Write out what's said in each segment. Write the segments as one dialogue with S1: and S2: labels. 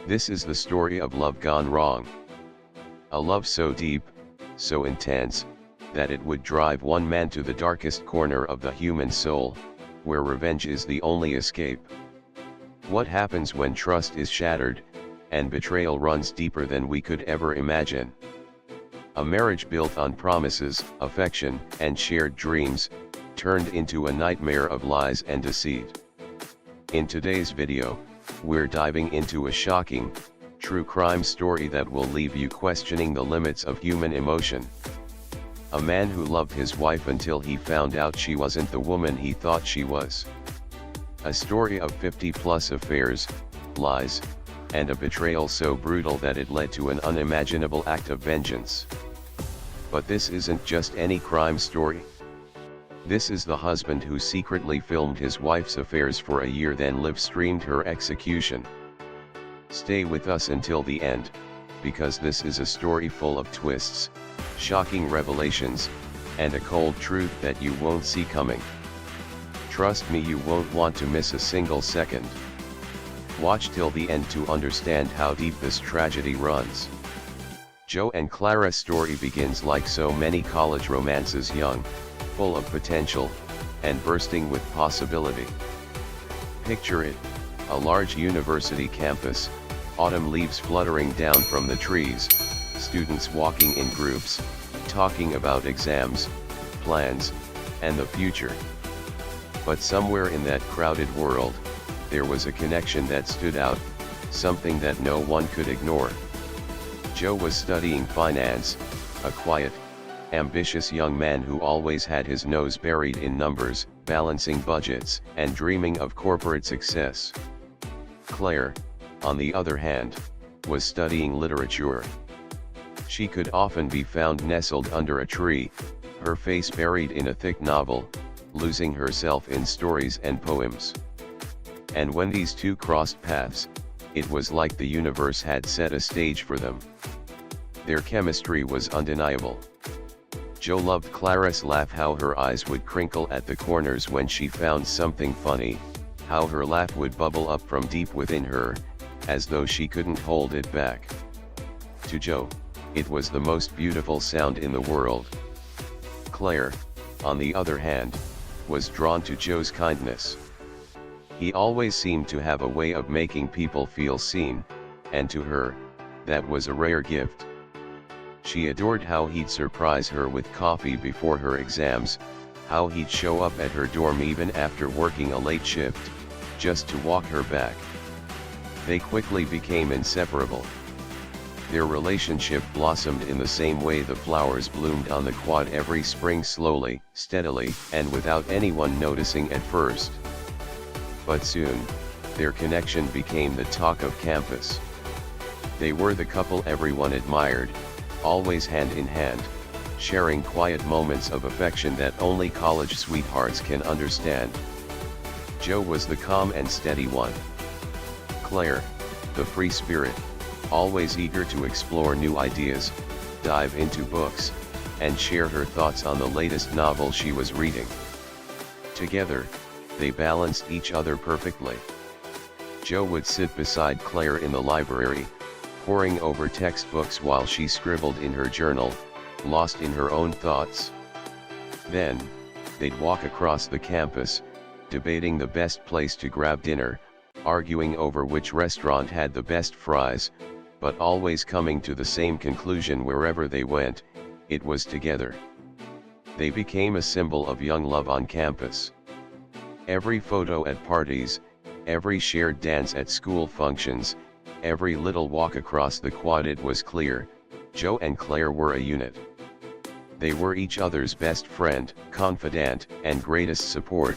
S1: This is the story of love gone wrong. A love so deep, so intense, that it would drive one man to the darkest corner of the human soul, where revenge is the only escape. What happens when trust is shattered, and betrayal runs deeper than we could ever imagine? A marriage built on promises, affection, and shared dreams, turned into a nightmare of lies and deceit. In today's video, we're diving into a shocking, true crime story that will leave you questioning the limits of human emotion. A man who loved his wife until he found out she wasn't the woman he thought she was. A story of 50+ affairs, lies, and a betrayal so brutal that it led to an unimaginable act of vengeance. But this isn't just any crime story. This is the husband who secretly filmed his wife's affairs for a year, then live-streamed her execution. Stay with us until the end, because this is a story full of twists, shocking revelations, and a cold truth that you won't see coming. Trust me, you won't want to miss a single second. Watch till the end to understand how deep this tragedy runs. Joe and Clara's story begins like so many college romances, young, full of potential, and bursting with possibility. Picture it, a large university campus, autumn leaves fluttering down from the trees, students walking in groups, talking about exams, plans, and the future. But somewhere in that crowded world, there was a connection that stood out, something that no one could ignore. Joe was studying finance, a quiet, ambitious young man who always had his nose buried in numbers, balancing budgets, and dreaming of corporate success. Claire, on the other hand, was studying literature. She could often be found nestled under a tree, her face buried in a thick novel, losing herself in stories and poems. And when these two crossed paths, it was like the universe had set a stage for them. Their chemistry was undeniable. Joe loved Clara's laugh, how her eyes would crinkle at the corners when she found something funny, how her laugh would bubble up from deep within her, as though she couldn't hold it back. To Joe, it was the most beautiful sound in the world. Clare, on the other hand, was drawn to Joe's kindness. He always seemed to have a way of making people feel seen, and to her, that was a rare gift. She adored how he'd surprise her with coffee before her exams, how he'd show up at her dorm even after working a late shift, just to walk her back. They quickly became inseparable. Their relationship blossomed in the same way the flowers bloomed on the quad every spring, slowly, steadily, and without anyone noticing at first. But soon, their connection became the talk of campus. They were the couple everyone admired, always hand in hand, sharing quiet moments of affection that only college sweethearts can understand. Joe was the calm and steady one. Claire, the free spirit, always eager to explore new ideas, dive into books, and share her thoughts on the latest novel she was reading. Together, they balanced each other perfectly. Joe would sit beside Claire in the library, poring over textbooks while she scribbled in her journal, lost in her own thoughts. Then, they'd walk across the campus, debating the best place to grab dinner, arguing over which restaurant had the best fries, but always coming to the same conclusion wherever they went: it was together. They became a symbol of young love on campus. Every photo at parties, every shared dance at school functions, every little walk across the quad, it was clear, Joe and Claire were a unit. They were each other's best friend, confidant, and greatest support.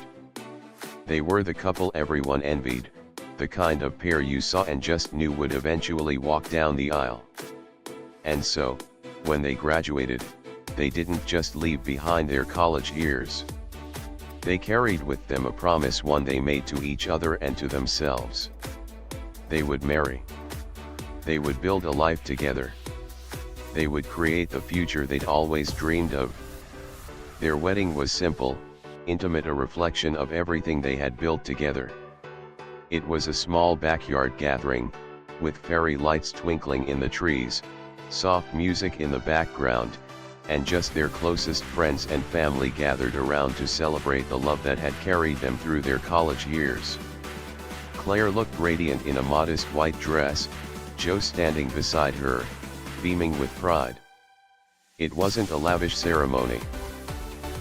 S1: They were the couple everyone envied, the kind of pair you saw and just knew would eventually walk down the aisle. And so, when they graduated, they didn't just leave behind their college years. They carried with them a promise, one they made to each other and to themselves. They would marry. They would build a life together. They would create the future they'd always dreamed of. Their wedding was simple, intimate, a reflection of everything they had built together. It was a small backyard gathering, with fairy lights twinkling in the trees, soft music in the background, and just their closest friends and family gathered around to celebrate the love that had carried them through their college years. Claire looked radiant in a modest white dress, Joe standing beside her, beaming with pride. It wasn't a lavish ceremony.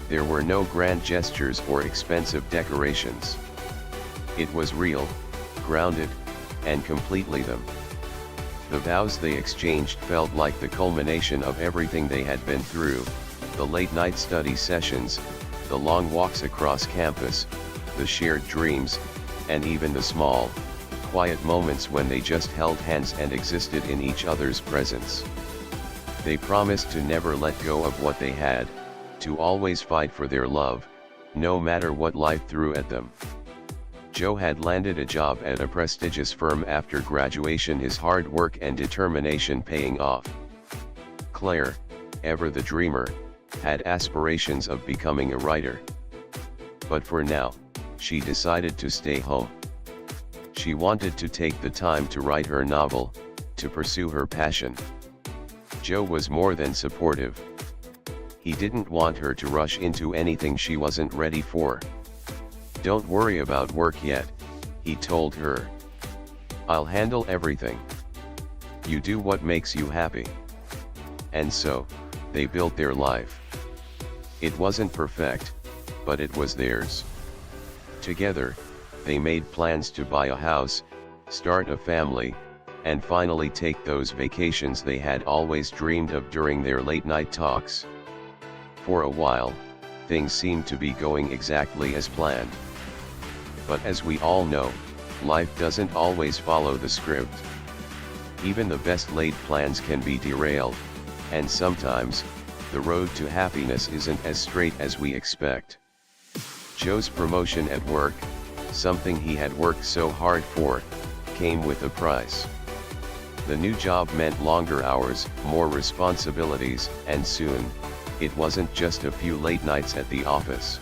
S1: There were no grand gestures or expensive decorations. It was real, grounded, and completely them. The vows they exchanged felt like the culmination of everything they had been through, the late-night study sessions, the long walks across campus, the shared dreams, and even the small, quiet moments when they just held hands and existed in each other's presence. They promised to never let go of what they had, to always fight for their love, no matter what life threw at them. Joe had landed a job at a prestigious firm after graduation, his hard work and determination paying off. Claire, ever the dreamer, had aspirations of becoming a writer. But for now, she decided to stay home. She wanted to take the time to write her novel, to pursue her passion. Joe was more than supportive. He didn't want her to rush into anything she wasn't ready for. "Don't worry about work yet," he told her. "I'll handle everything. You do what makes you happy." And so, they built their life. It wasn't perfect, but it was theirs. Together, they made plans to buy a house, start a family, and finally take those vacations they had always dreamed of during their late-night talks. For a while, things seemed to be going exactly as planned. But as we all know, life doesn't always follow the script. Even the best laid plans can be derailed, and sometimes, the road to happiness isn't as straight as we expect. Joe's promotion at work, something he had worked so hard for, came with a price. The new job meant longer hours, more responsibilities, and soon, it wasn't just a few late nights at the office.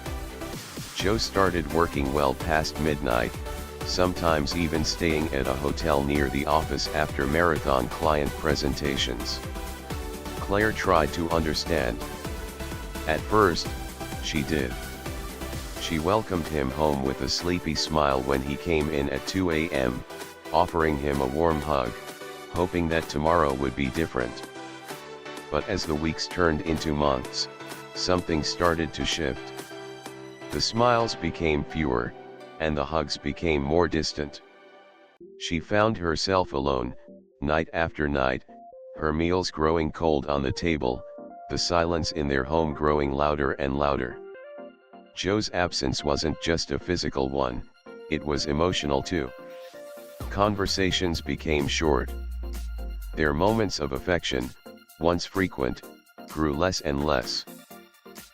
S1: Joe started working well past midnight, sometimes even staying at a hotel near the office after marathon client presentations. Claire tried to understand. At first, she did. She welcomed him home with a sleepy smile when he came in at 2 a.m., offering him a warm hug, hoping that tomorrow would be different. But as the weeks turned into months, something started to shift. The smiles became fewer, and the hugs became more distant. She found herself alone, night after night, her meals growing cold on the table, the silence in their home growing louder and louder. Joe's absence wasn't just a physical one, it was emotional too. Conversations became short. Their moments of affection, once frequent, grew less and less.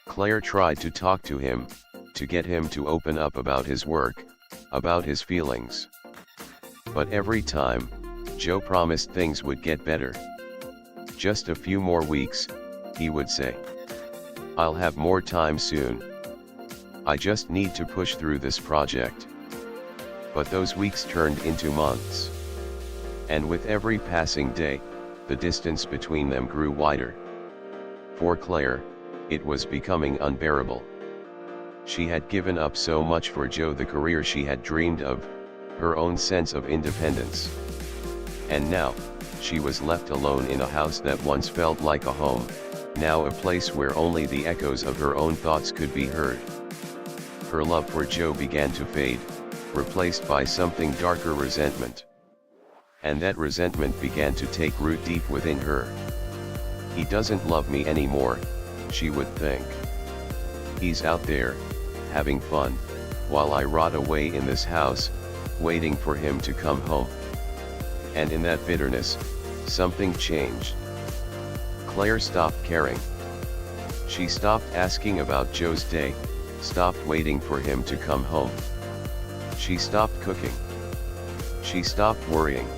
S1: Claire tried to talk to him, to get him to open up about his work, about his feelings. But every time, Joe promised things would get better. "Just a few more weeks," he would say. "I'll have more time soon. I just need to push through this project." But those weeks turned into months. And with every passing day, the distance between them grew wider. For Claire, it was becoming unbearable. She had given up so much for Joe, the career she had dreamed of, her own sense of independence. And now, she was left alone in a house that once felt like a home, now a place where only the echoes of her own thoughts could be heard. Her love for Joe began to fade, replaced by something darker: resentment. And that resentment began to take root deep within her. "He doesn't love me anymore," she would think. "He's out there, having fun, while I rot away in this house, waiting for him to come home." And in that bitterness, something changed. Claire stopped caring. She stopped asking about Joe's day, stopped waiting for him to come home. She stopped cooking. She stopped worrying.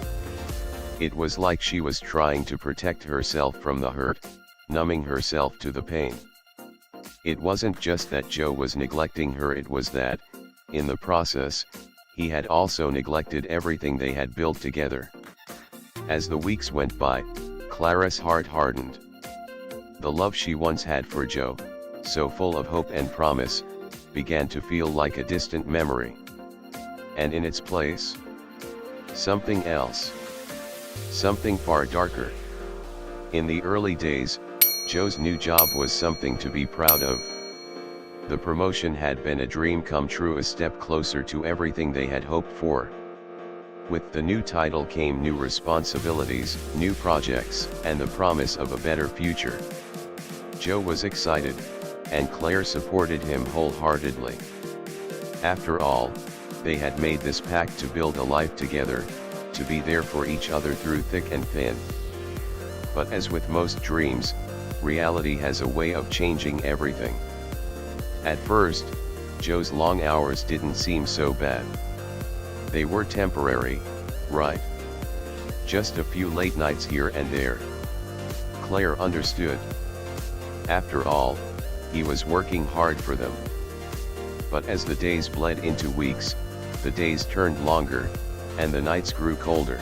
S1: It was like she was trying to protect herself from the hurt, numbing herself to the pain. It wasn't just that Joe was neglecting her, it was that, in the process, he had also neglected everything they had built together. As the weeks went by, Clara's heart hardened. The love she once had for Joe, so full of hope and promise, began to feel like a distant memory. And in its place, something else. Something far darker. In the early days, Joe's new job was something to be proud of. The promotion had been a dream come true, a step closer to everything they had hoped for. With the new title came new responsibilities, new projects, and the promise of a better future. Joe was excited, and Clare supported him wholeheartedly. After all, they had made this pact to build a life together, to be there for each other through thick and thin. But as with most dreams, reality has a way of changing everything. At first, Joe's long hours didn't seem so bad. They were temporary, right? Just a few late nights here and there. Clare understood. After all, he was working hard for them. But as the days bled into weeks, the days turned longer, and the nights grew colder.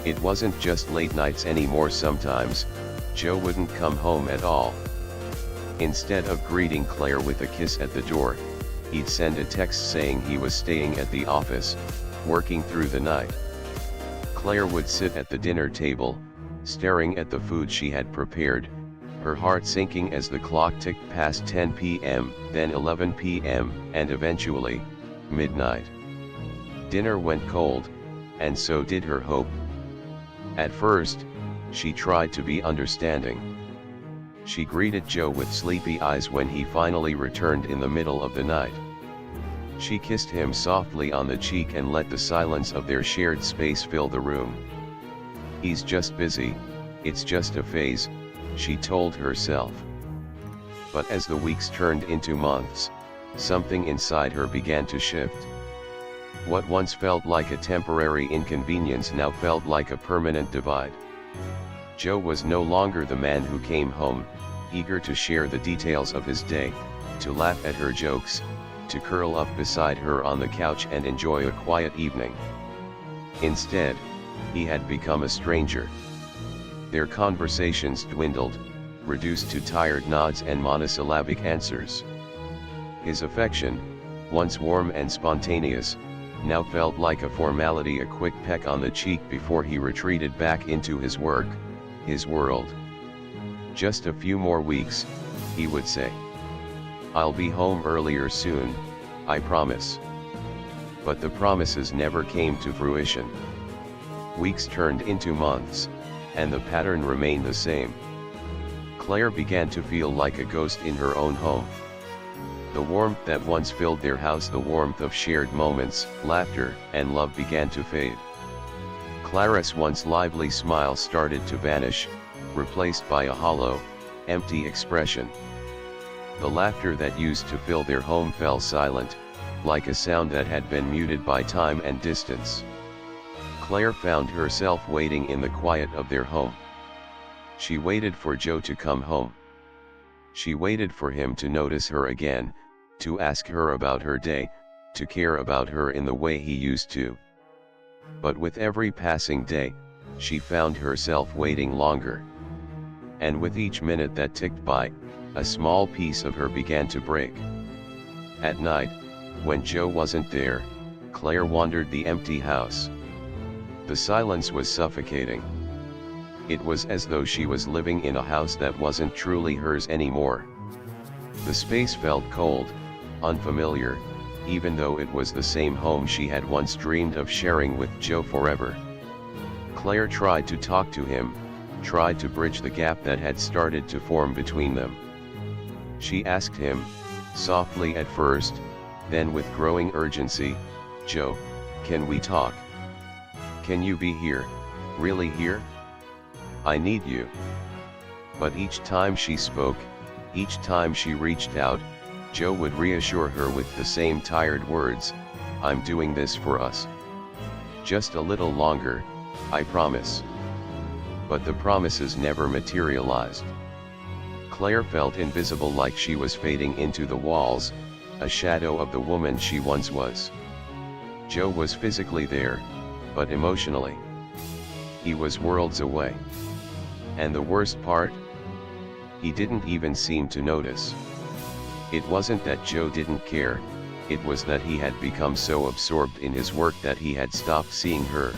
S1: It wasn't just late nights anymore. Sometimes, Joe wouldn't come home at all. Instead of greeting Clare with a kiss at the door, he'd send a text saying he was staying at the office, working through the night. Clare would sit at the dinner table, staring at the food she had prepared, her heart sinking as the clock ticked past 10 p.m., then 11 p.m., and eventually, midnight. Dinner went cold, and so did her hope. At first, she tried to be understanding. She greeted Joe with sleepy eyes when he finally returned in the middle of the night. She kissed him softly on the cheek and let the silence of their shared space fill the room. "He's just busy, it's just a phase," she told herself. But as the weeks turned into months, something inside her began to shift. What once felt like a temporary inconvenience now felt like a permanent divide. Joe was no longer the man who came home, eager to share the details of his day, to laugh at her jokes, to curl up beside her on the couch and enjoy a quiet evening. Instead, he had become a stranger. Their conversations dwindled, reduced to tired nods and monosyllabic answers. His affection, once warm and spontaneous, now felt like a formality, a quick peck on the cheek before he retreated back into his work, his world. "Just a few more weeks," he would say. "I'll be home earlier soon, I promise." But the promises never came to fruition. Weeks turned into months, and the pattern remained the same. Clare began to feel like a ghost in her own home. The warmth that once filled their house, the warmth of shared moments, laughter, and love began to fade. Clara's once lively smile started to vanish, replaced by a hollow, empty expression. The laughter that used to fill their home fell silent, like a sound that had been muted by time and distance. Clare found herself waiting in the quiet of their home. She waited for Joe to come home. She waited for him to notice her again, to ask her about her day, to care about her in the way he used to. But with every passing day, she found herself waiting longer. And with each minute that ticked by, a small piece of her began to break. At night, when Joe wasn't there, Clare wandered the empty house. The silence was suffocating. It was as though she was living in a house that wasn't truly hers anymore. The space felt cold, unfamiliar, even though it was the same home she had once dreamed of sharing with Joe forever. Clare tried to talk to him, tried to bridge the gap that had started to form between them. She asked him, softly at first, then with growing urgency, "Joe, can we talk? Can you be here, really here? I need you." But each time she spoke, each time she reached out, Joe would reassure her with the same tired words, "I'm doing this for us. Just a little longer, I promise." But the promises never materialized. Clare felt invisible, like she was fading into the walls, a shadow of the woman she once was. Joe was physically there, but emotionally, He was worlds away. And the worst part? He didn't even seem to notice. It wasn't that Joe didn't care, it was that he had become so absorbed in his work that he had stopped seeing her.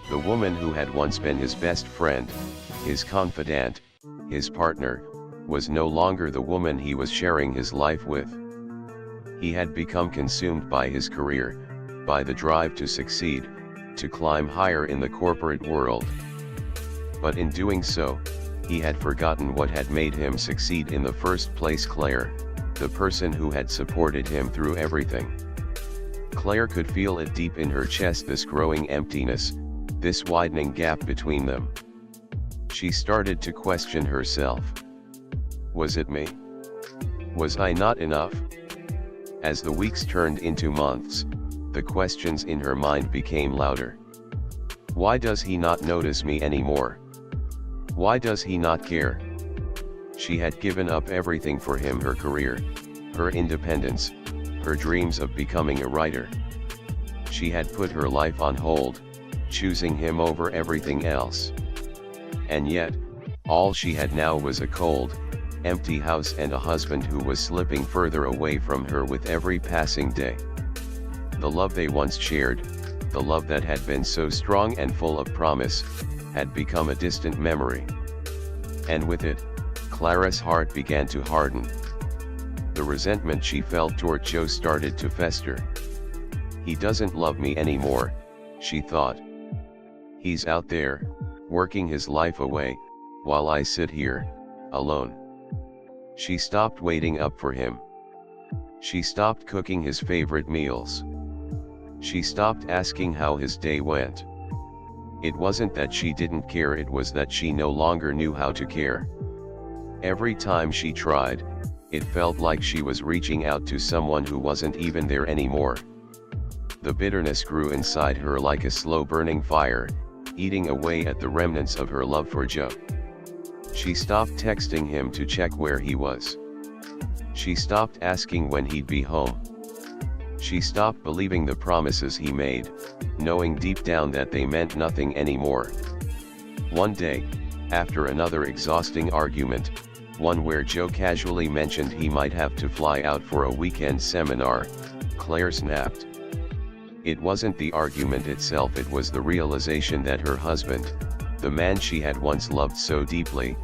S1: The woman who had once been his best friend, his confidant, his partner, was no longer the woman he was sharing his life with. He had become consumed by his career, by the drive to succeed, to climb higher in the corporate world. But in doing so, he had forgotten what had made him succeed in the first place: Clare, the person who had supported him through everything. Clare could feel it deep in her chest, this growing emptiness, this widening gap between them. She started to question herself. Was it me? Was I not enough? As the weeks turned into months, the questions in her mind became louder. Why does he not notice me anymore? Why does he not care? She had given up everything for him: her career, her independence, her dreams of becoming a writer. She had put her life on hold, choosing him over everything else. And yet, all she had now was a cold, empty house and a husband who was slipping further away from her with every passing day. The love they once shared, the love that had been so strong and full of promise, had become a distant memory. And with it, Clara's heart began to harden. The resentment she felt toward Joe started to fester. He doesn't love me anymore, she thought. He's out there, working his life away, while I sit here, alone. She stopped waiting up for him. She stopped cooking his favorite meals. She stopped asking how his day went. It wasn't that she didn't care, it was that she no longer knew how to care. Every time she tried, it felt like she was reaching out to someone who wasn't even there anymore. The bitterness grew inside her like a slow-burning fire, eating away at the remnants of her love for Joe. She stopped texting him to check where he was. She stopped asking when he'd be home. She stopped believing the promises he made, knowing deep down that they meant nothing anymore. One day, after another exhausting argument, one where Joe casually mentioned he might have to fly out for a weekend seminar, Clare snapped. It wasn't the argument itself, it was the realization that her husband, the man she had once loved so deeply,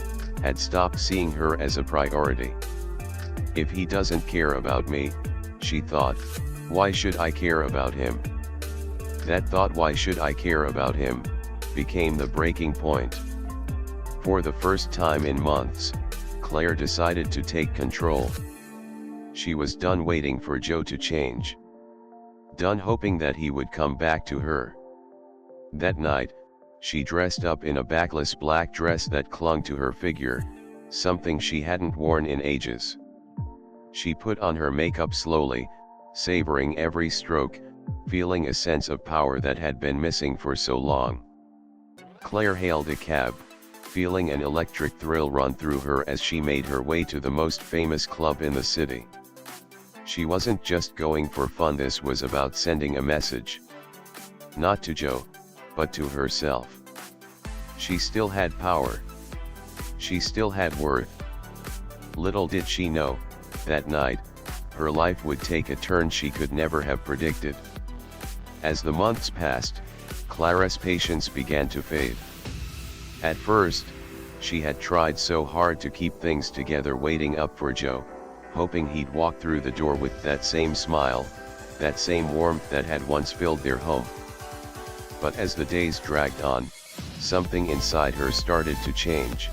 S1: had stopped seeing her as a priority. If he doesn't care about me, she thought, why should I care about him? That thought, why should I care about him, became the breaking point. For the first time in months, Clare decided to take control. She was done waiting for Joe to change. Done hoping that he would come back to her. That night, she dressed up in a backless black dress that clung to her figure, something she hadn't worn in ages. She put on her makeup slowly, savoring every stroke, feeling a sense of power that had been missing for so long. Clare hailed a cab, feeling an electric thrill run through her as she made her way to the most famous club in the city. She wasn't just going for fun, this was about sending a message. Not to Joe, but to herself. She still had power. She still had worth. Little did she know, that night, her life would take a turn she could never have predicted. As the months passed, Clara's patience began to fade. At first, she had tried so hard to keep things together, waiting up for Joe, hoping he'd walk through the door with that same smile, that same warmth that had once filled their home. But as the days dragged on, something inside her started to change.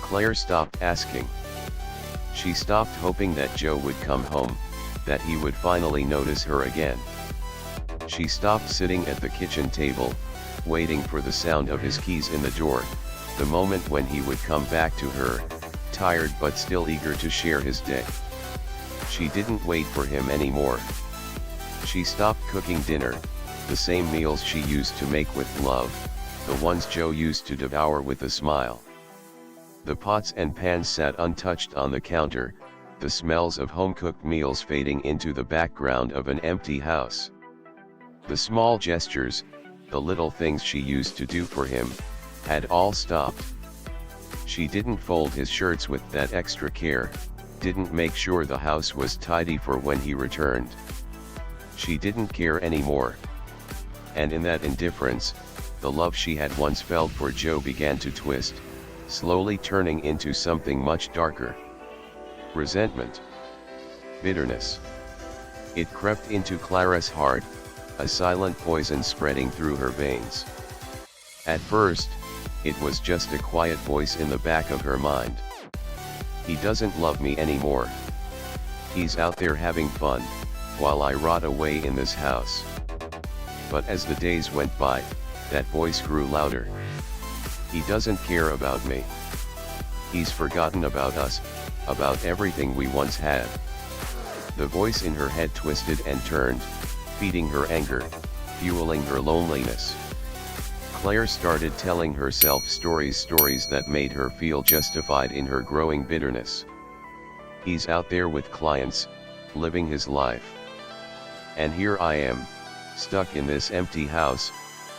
S1: Clare stopped asking. She stopped hoping that Joe would come home, that he would finally notice her again. She stopped sitting at the kitchen table, waiting for the sound of his keys in the door, the moment when he would come back to her, tired but still eager to share his day. She didn't wait for him anymore. She stopped cooking dinner, the same meals she used to make with love, the ones Joe used to devour with a smile. The pots and pans sat untouched on the counter, the smells of home-cooked meals fading into the background of an empty house. The small gestures, the little things she used to do for him, had all stopped. She didn't fold his shirts with that extra care, didn't make sure the house was tidy for when he returned. She didn't care anymore. And in that indifference, the love she had once felt for Joe began to twist, slowly turning into something much darker. Resentment. Bitterness. It crept into Clara's heart, a silent poison spreading through her veins. At first, it was just a quiet voice in the back of her mind. He doesn't love me anymore. He's out there having fun, while I rot away in this house. But as the days went by, that voice grew louder. He doesn't care about me. He's forgotten about us, about everything we once had. The voice in her head twisted and turned, feeding her anger, fueling her loneliness. Clare started telling herself stories that made her feel justified in her growing bitterness. He's out there with clients, living his life. And here I am, stuck in this empty house,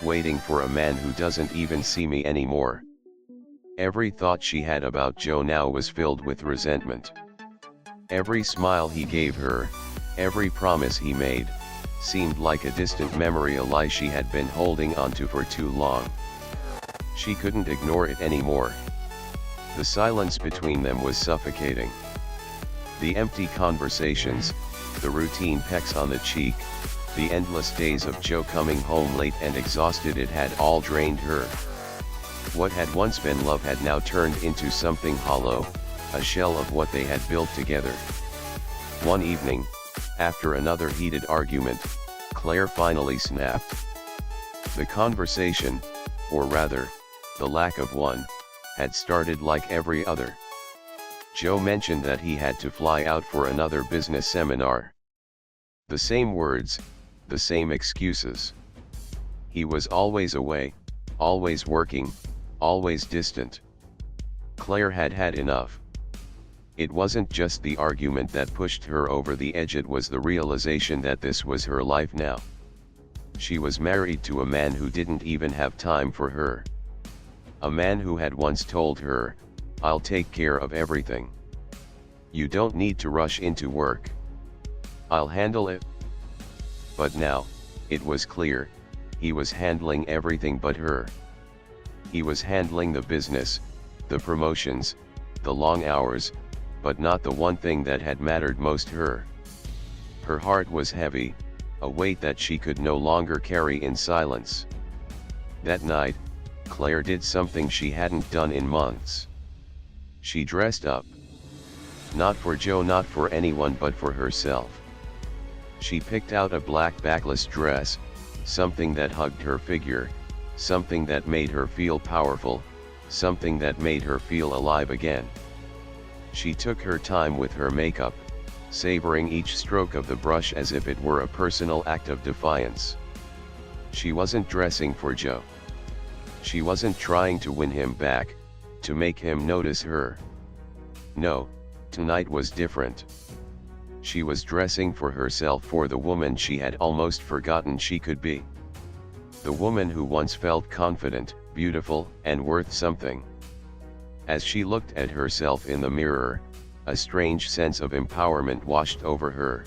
S1: waiting for a man who doesn't even see me anymore. Every thought she had about Joe now was filled with resentment. Every smile he gave her, every promise he made, seemed like a distant memory, a lie she had been holding onto for too long. She couldn't ignore it anymore. The silence between them was suffocating. The empty conversations, the routine pecks on the cheek, the endless days of Joe coming home late and exhausted, it had all drained her. What had once been love had now turned into something hollow, a shell of what they had built together. One evening, after another heated argument, Clare finally snapped. The conversation, or rather, the lack of one, had started like every other. Joe mentioned that he had to fly out for another business seminar. The same words, the same excuses. He was always away, always working, always distant. Clare had had enough. It wasn't just the argument that pushed her over the edge, it was the realization that this was her life now. She was married to a man who didn't even have time for her. A man who had once told her, "I'll take care of everything. You don't need to rush into work. I'll handle it." But now, it was clear, he was handling everything but her. He was handling the business, the promotions, the long hours, but not the one thing that had mattered most to her. Her heart was heavy, a weight that she could no longer carry in silence. That night, Clare did something she hadn't done in months. She dressed up. Not for Joe, not for anyone, but for herself. She picked out a black backless dress, something that hugged her figure, something that made her feel powerful, something that made her feel alive again. She took her time with her makeup, savoring each stroke of the brush as if it were a personal act of defiance. She wasn't dressing for Joe. She wasn't trying to win him back, to make him notice her. No, tonight was different. She was dressing for herself, for the woman she had almost forgotten she could be. The woman who once felt confident, beautiful, and worth something. As she looked at herself in the mirror, a strange sense of empowerment washed over her.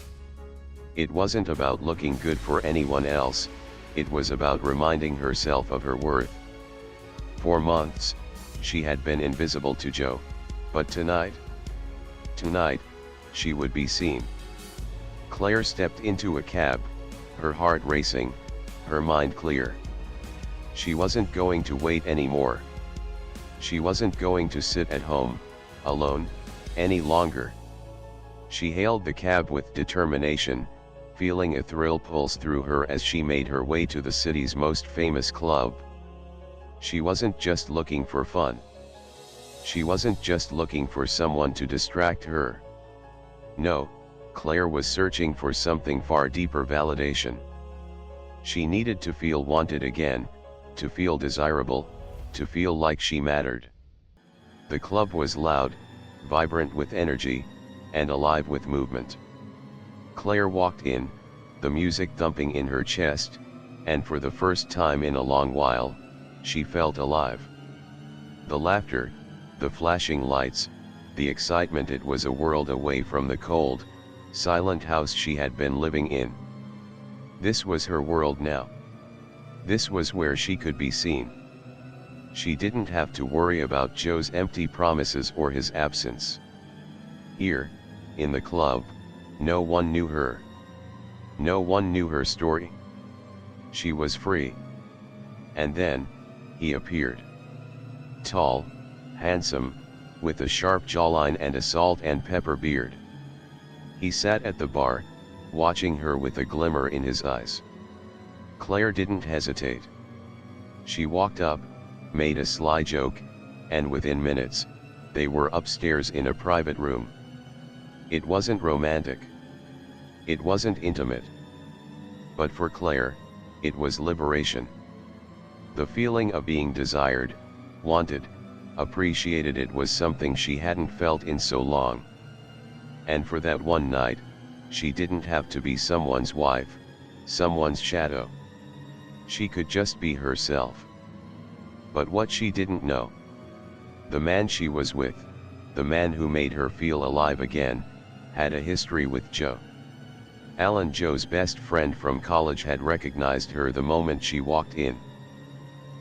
S1: It wasn't about looking good for anyone else, it was about reminding herself of her worth. For months, she had been invisible to Joe, but tonight, she would be seen. Clare stepped into a cab, her heart racing, her mind clear. She wasn't going to wait anymore. She wasn't going to sit at home, alone, any longer. She hailed the cab with determination, feeling a thrill pulse through her as she made her way to the city's most famous club. She wasn't just looking for fun. She wasn't just looking for someone to distract her. No, Clare was searching for something far deeper: validation. She needed to feel wanted again, to feel desirable, to feel like she mattered. The club was loud, vibrant with energy, and alive with movement. Clare walked in, the music thumping in her chest, and for the first time in a long while, she felt alive. The laughter, the flashing lights, the excitement, it was a world away from the cold, silent house she had been living in. This was her world now. This was where she could be seen. She didn't have to worry about Joe's empty promises or his absence. Here, in the club, no one knew her. No one knew her story. She was free. And then, he appeared. Tall, handsome, with a sharp jawline and a salt and pepper beard. He sat at the bar, watching her with a glimmer in his eyes. Claire didn't hesitate. She walked up, made a sly joke, and within minutes, they were upstairs in a private room. It wasn't romantic. It wasn't intimate. But for Claire, it was liberation. The feeling of being desired, wanted, appreciated, it was something she hadn't felt in so long. And for that one night, she didn't have to be someone's wife, someone's shadow. She could just be herself. But what she didn't know, the man she was with, the man who made her feel alive again, had a history with Joe. Alan, Joe's best friend from college, had recognized her the moment she walked in.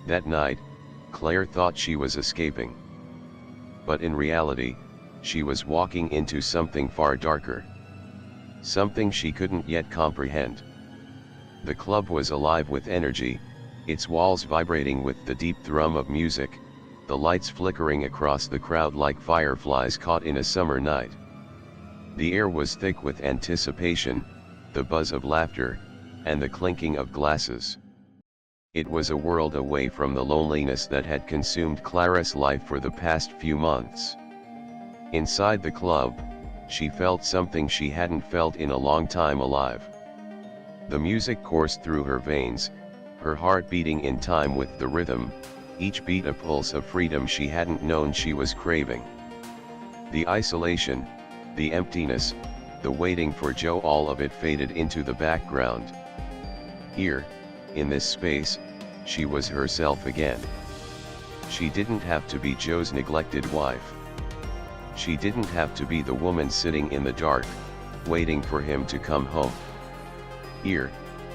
S1: That night, Claire thought she was escaping. But in reality, she was walking into something far darker. Something she couldn't yet comprehend. The club was alive with energy, its walls vibrating with the deep thrum of music, the lights flickering across the crowd like fireflies caught in a summer night. The air was thick with anticipation, the buzz of laughter, and the clinking of glasses. It was a world away from the loneliness that had consumed Clara's life for the past few months. Inside the club, she felt something she hadn't felt in a long time: alive. The music coursed through her veins, her heart beating in time with the rhythm, each beat a pulse of freedom she hadn't known she was craving. The isolation, the emptiness, the waiting for Joe, all of it faded into the background. Here, in this space, she was herself again. She didn't have to be Joe's neglected wife. She didn't have to be the woman sitting in the dark, waiting for him to come home. Here,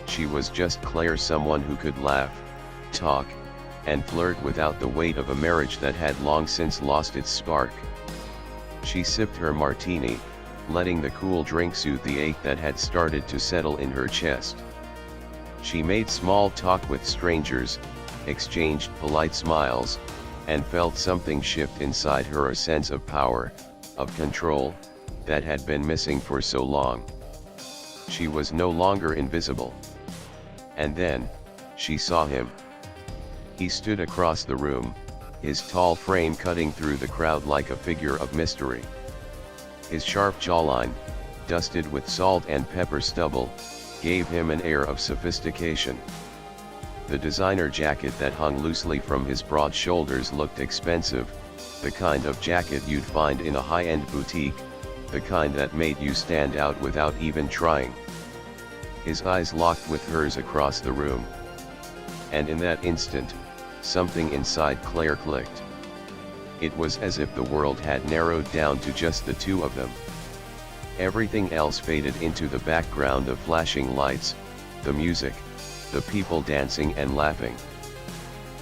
S1: she was just Claire, someone who could laugh, talk, and flirt without the weight of a marriage that had long since lost its spark. She sipped her martini, letting the cool drink soothe the ache that had started to settle in her chest. She made small talk with strangers, exchanged polite smiles, and felt something shift inside her, a sense of power, of control, that had been missing for so long. She was no longer invisible. And then, she saw him. He stood across the room, his tall frame cutting through the crowd like a figure of mystery. His sharp jawline, dusted with salt and pepper stubble, gave him an air of sophistication. The designer jacket that hung loosely from his broad shoulders looked expensive, the kind of jacket you'd find in a high-end boutique, the kind that made you stand out without even trying. His eyes locked with hers across the room. And in that instant, something inside Claire clicked. It was as if the world had narrowed down to just the two of them. Everything else faded into the background of flashing lights, the music, the people dancing and laughing.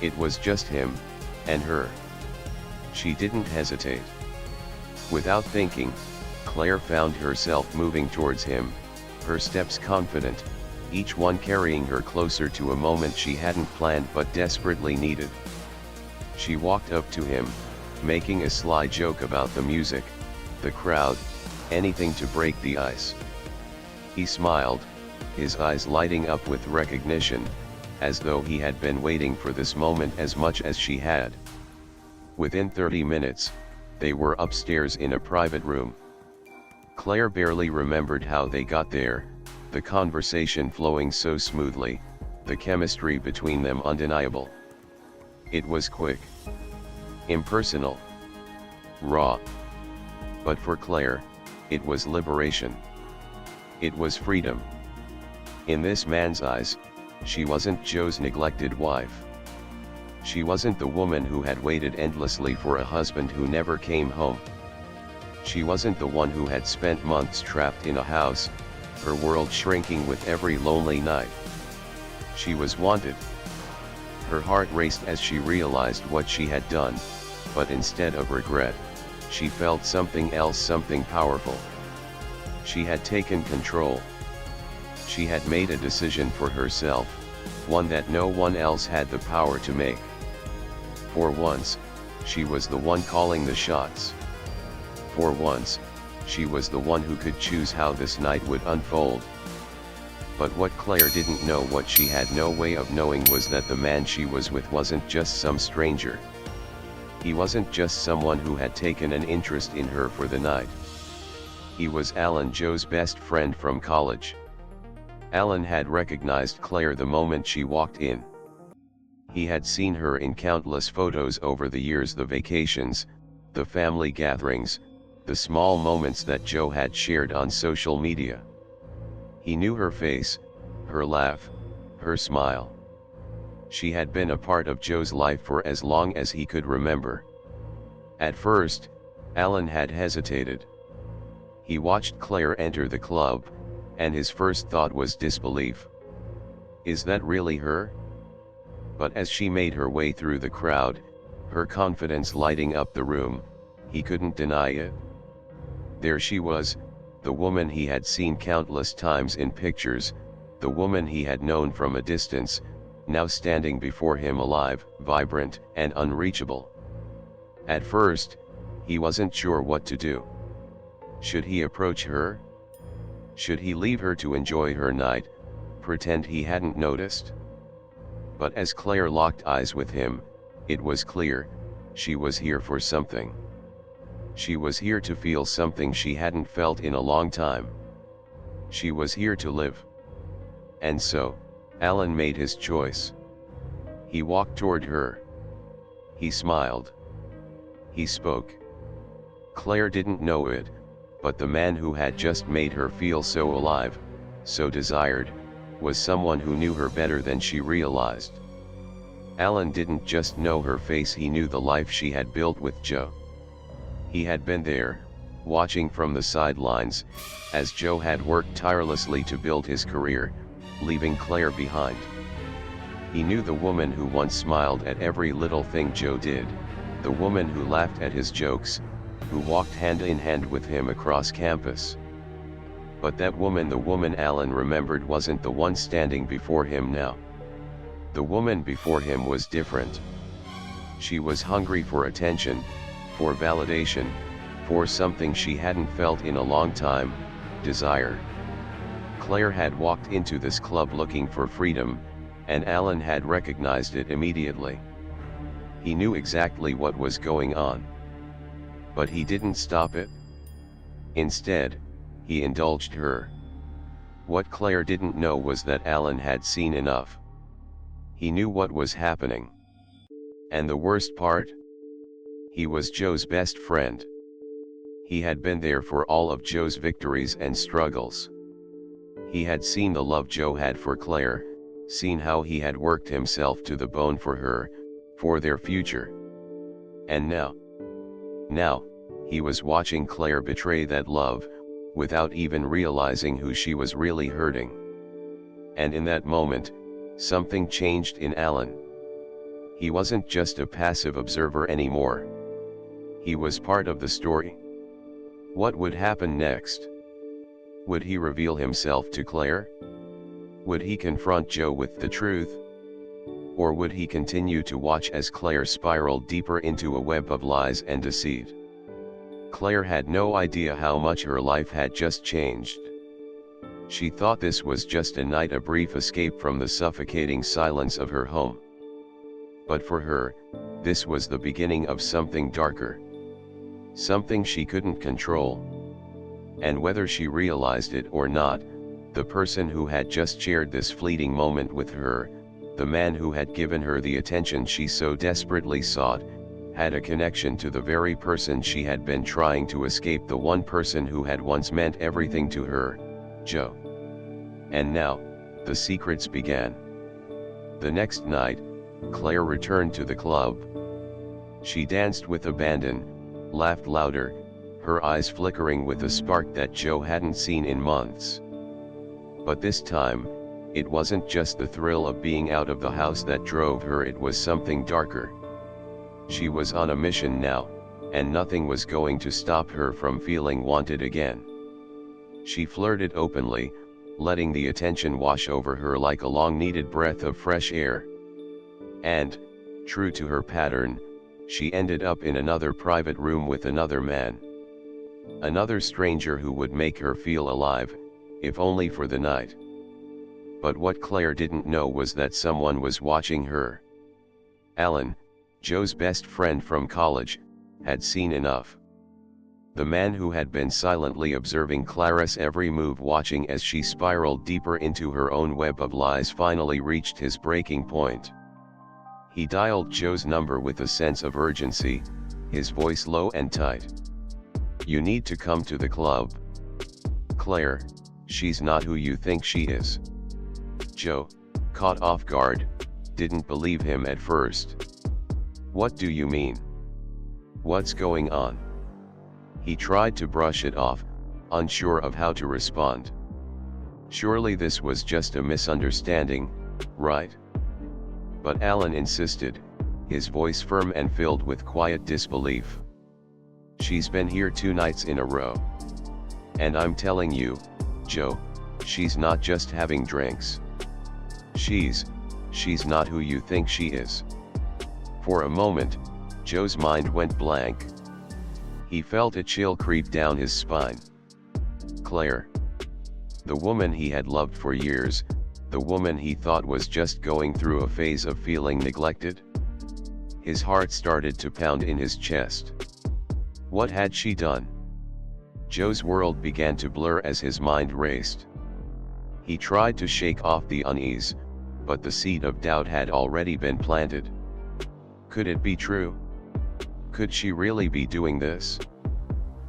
S1: It was just him, and her. She didn't hesitate. Without thinking, Claire found herself moving towards him, her steps confident, each one carrying her closer to a moment she hadn't planned but desperately needed. She walked up to him, making a sly joke about the music, the crowd, anything to break the ice. He smiled, his eyes lighting up with recognition, as though he had been waiting for this moment as much as she had. Within 30 minutes, they were upstairs in a private room. Claire barely remembered how they got there, the conversation flowing so smoothly, the chemistry between them undeniable. It was quick, impersonal, raw. But for Claire, it was liberation. It was freedom. In this man's eyes, She wasn't Joe's neglected wife. She wasn't the woman who had waited endlessly for a husband who never came home. She wasn't the one who had spent months trapped in a house, her world shrinking with every lonely night. She was wanted. Her heart raced as she realized what she had done, but instead of regret, she felt something else, something powerful. She had taken control. She had made a decision for herself, one that no one else had the power to make. For once, she was the one calling the shots. For once, she was the one who could choose how this night would unfold. But what Clare didn't know, what she had no way of knowing, was that the man she was with wasn't just some stranger. He wasn't just someone who had taken an interest in her for the night. He was Alan, Joe's best friend from college. Alan had recognized Clare the moment she walked in. He had seen her in countless photos over the years, the vacations, the family gatherings, the small moments that Joe had shared on social media. He knew her face, her laugh, her smile. She had been a part of Joe's life for as long as he could remember. At first, Alan had hesitated. He watched Clare enter the club, and his first thought was disbelief. Is that really her? But as she made her way through the crowd, her confidence lighting up the room, he couldn't deny it. There she was, the woman he had seen countless times in pictures, the woman he had known from a distance, now standing before him, alive, vibrant, and unreachable. At first, he wasn't sure what to do. Should he approach her? Should he leave her to enjoy her night, pretend he hadn't noticed? But as Clare locked eyes with him, it was clear, she was here for something. She was here to feel something she hadn't felt in a long time. She was here to live. And so, Alan made his choice. He walked toward her. He smiled. He spoke. Clare didn't know it, but the man who had just made her feel so alive, so desired, was someone who knew her better than she realized. Alan didn't just know her face, he knew the life she had built with Joe. He had been there, watching from the sidelines, as Joe had worked tirelessly to build his career, leaving Clare behind. He knew the woman who once smiled at every little thing Joe did, the woman who laughed at his jokes, who walked hand in hand with him across campus. But that woman, the woman Alan remembered, wasn't the one standing before him now. The woman before him was different. She was hungry for attention, for validation, for something she hadn't felt in a long time, desire. Clare had walked into this club looking for freedom, and Alan had recognized it immediately. He knew exactly what was going on. But he didn't stop it. Instead, he indulged her. What Clare didn't know was that Alan had seen enough. He knew what was happening. And the worst part? He was Joe's best friend. He had been there for all of Joe's victories and struggles. He had seen the love Joe had for Clare, seen how he had worked himself to the bone for her, for their future. And now, he was watching Clare betray that love, without even realizing who she was really hurting. And in that moment, something changed in Alan. He wasn't just a passive observer anymore. He was part of the story. What would happen next? Would he reveal himself to Clare? Would he confront Joe with the truth? Or would he continue to watch as Clare spiraled deeper into a web of lies and deceit? Clare had no idea how much her life had just changed. She thought this was just a night, a brief escape from the suffocating silence of her home. But for her, this was the beginning of something darker. Something she couldn't control. And whether she realized it or not, the person who had just shared this fleeting moment with her, the man who had given her the attention she so desperately sought, had a connection to the very person she had been trying to escape, the one person who had once meant everything to her, Joe. And now, the secrets began. The next night, Claire returned to the club. She danced with abandon, laughed louder, her eyes flickering with a spark that Joe hadn't seen in months. But this time, it wasn't just the thrill of being out of the house that drove her, it was something darker. She was on a mission now, and nothing was going to stop her from feeling wanted again. She flirted openly, letting the attention wash over her like a long-needed breath of fresh air. And, true to her pattern, she ended up in another private room with another man. Another stranger who would make her feel alive, if only for the night. But what Claire didn't know was that someone was watching her. Alan, Joe's best friend from college, had seen enough. The man who had been silently observing Clara's every move, watching as she spiraled deeper into her own web of lies, finally reached his breaking point. He dialed Joe's number with a sense of urgency, his voice low and tight. "You need to come to the club. Claire, she's not who you think she is." Joe, caught off guard, didn't believe him at first. "What do you mean? What's going on?" He tried to brush it off, unsure of how to respond. Surely this was just a misunderstanding, right? But Alan insisted, his voice firm and filled with quiet disbelief. "She's been here 2 nights in a row. And I'm telling you, Joe, she's not just having drinks. She's not who you think she is." For a moment, Joe's mind went blank. He felt a chill creep down his spine. Claire. The woman he had loved for years, the woman he thought was just going through a phase of feeling neglected. His heart started to pound in his chest. What had she done? Joe's world began to blur as his mind raced. He tried to shake off the unease, but the seed of doubt had already been planted. Could it be true? Could she really be doing this?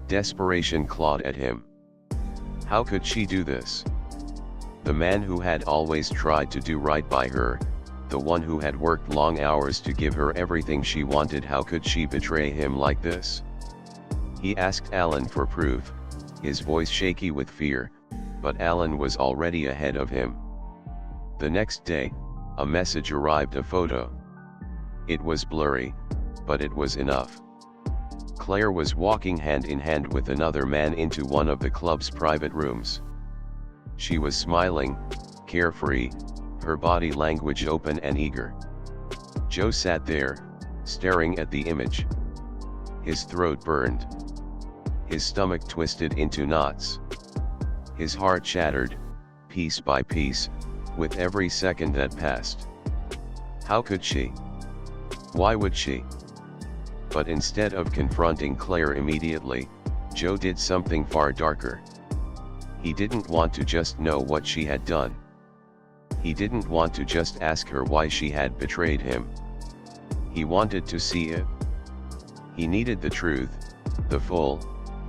S1: Desperation clawed at him. How could she do this? The man who had always tried to do right by her, the one who had worked long hours to give her everything she wanted, how could she betray him like this? He asked Alan for proof, his voice shaky with fear, but Alan was already ahead of him. The next day, a message arrived, a photo. It was blurry, but it was enough. Claire was walking hand in hand with another man into one of the club's private rooms. She was smiling, carefree, her body language open and eager. Joe sat there, staring at the image. His throat burned. His stomach twisted into knots. His heart shattered, piece by piece, with every second that passed. How could she? Why would she? But instead of confronting Claire immediately, Joe did something far darker. He didn't want to just know what she had done. He didn't want to just ask her why she had betrayed him. He wanted to see it. He needed the truth, the full,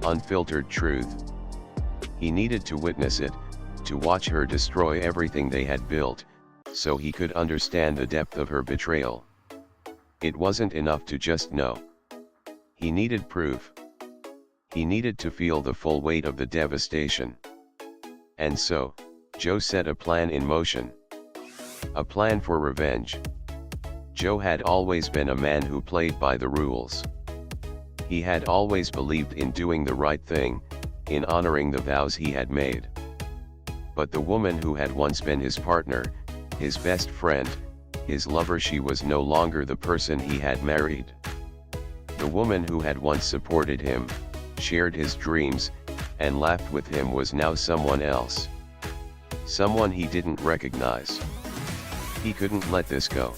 S1: unfiltered truth. He needed to witness it, to watch her destroy everything they had built, so he could understand the depth of her betrayal. It wasn't enough to just know. He needed proof. He needed to feel the full weight of the devastation. And so, Joe set a plan in motion. A plan for revenge. Joe had always been a man who played by the rules. He had always believed in doing the right thing, in honoring the vows he had made. But the woman who had once been his partner, his best friend, his lover, she was no longer the person he had married. The woman who had once supported him, shared his dreams, and laughed with him was now someone else. Someone he didn't recognize. He couldn't let this go.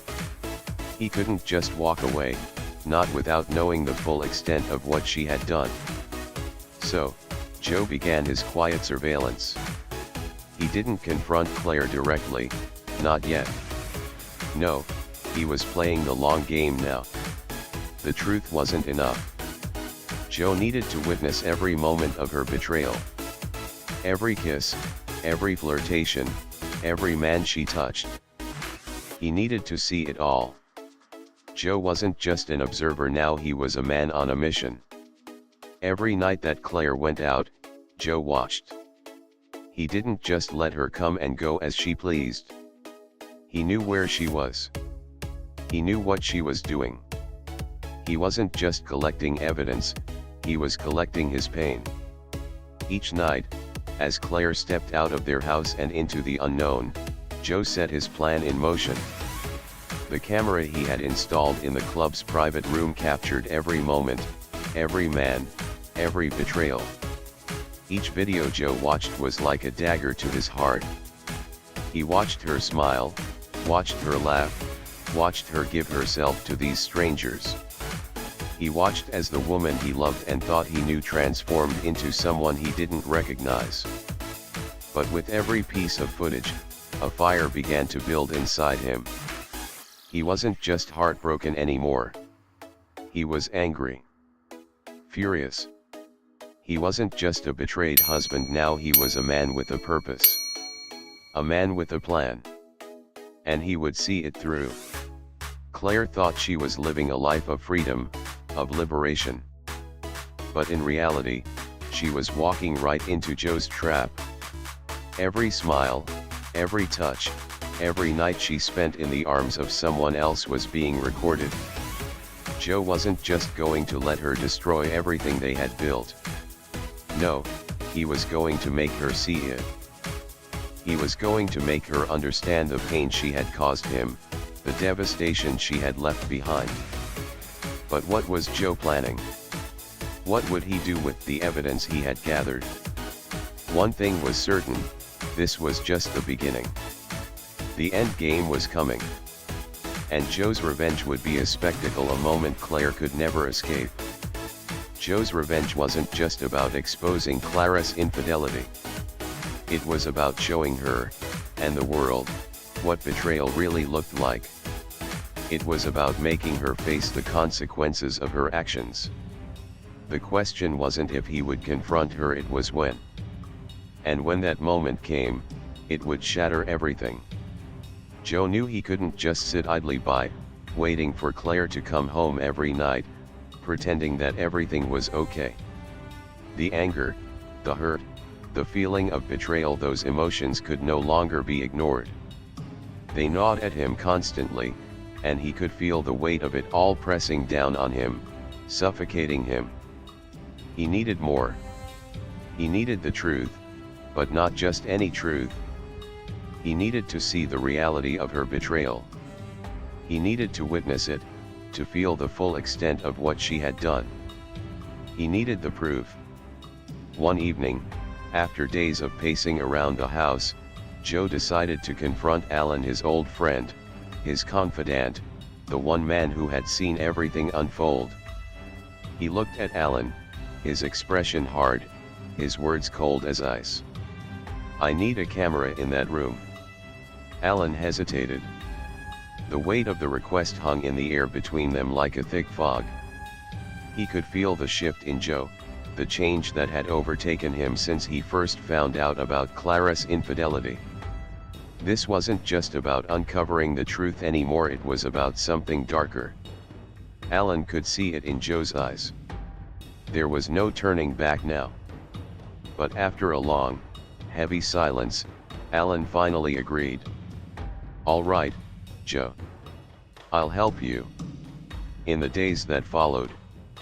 S1: He couldn't just walk away, not without knowing the full extent of what she had done. So, Joe began his quiet surveillance. He didn't confront Claire directly, not yet. No, he was playing the long game now. The truth wasn't enough. Joe needed to witness every moment of her betrayal. Every kiss, every flirtation, every man she touched. He needed to see it all. Joe wasn't just an observer now, he was a man on a mission. Every night that Clare went out, Joe watched. He didn't just let her come and go as she pleased. He knew where she was. He knew what she was doing. He wasn't just collecting evidence, he was collecting his pain. Each night, as Clare stepped out of their house and into the unknown, Joe set his plan in motion. The camera he had installed in the club's private room captured every moment, every man, every betrayal. Each video Joe watched was like a dagger to his heart. He watched her smile, watched her laugh, watched her give herself to these strangers. He watched as the woman he loved and thought he knew transformed into someone he didn't recognize. But with every piece of footage, a fire began to build inside him. He wasn't just heartbroken anymore. He was angry. Furious. He wasn't just a betrayed husband now, he was a man with a purpose. A man with a plan. And he would see it through. Clare thought she was living a life of freedom, of liberation. But in reality, she was walking right into Joe's trap. Every smile, every touch, every night she spent in the arms of someone else was being recorded. Joe wasn't just going to let her destroy everything they had built. No, he was going to make her see it. He was going to make her understand the pain she had caused him, the devastation she had left behind. But what was Joe planning? What would he do with the evidence he had gathered? One thing was certain, this was just the beginning. The end game was coming. And Joe's revenge would be a spectacle, a moment Clare could never escape. Joe's revenge wasn't just about exposing Clara's infidelity. It was about showing her, and the world, what betrayal really looked like. It was about making her face the consequences of her actions. The question wasn't if he would confront her, it was when. And when that moment came, it would shatter everything. Joe knew he couldn't just sit idly by, waiting for Clare to come home every night, pretending that everything was okay. The anger, the hurt, the feeling of betrayal, those emotions could no longer be ignored. They gnawed at him constantly, and he could feel the weight of it all pressing down on him, suffocating him. He needed more. He needed the truth, but not just any truth. He needed to see the reality of her betrayal. He needed to witness it, to feel the full extent of what she had done. He needed the proof. One evening, after days of pacing around the house, Joe decided to confront Alan, his old friend, his confidant, the one man who had seen everything unfold. He looked at Alan, his expression hard, his words cold as ice. "I need a camera in that room." Alan hesitated. The weight of the request hung in the air between them like a thick fog. He could feel the shift in Joe, the change that had overtaken him since he first found out about Clara's infidelity. This wasn't just about uncovering the truth anymore, it was about something darker. Alan could see it in Joe's eyes. There was no turning back now. But after a long, heavy silence, Alan finally agreed. "All right, Joe. I'll help you." In the days that followed,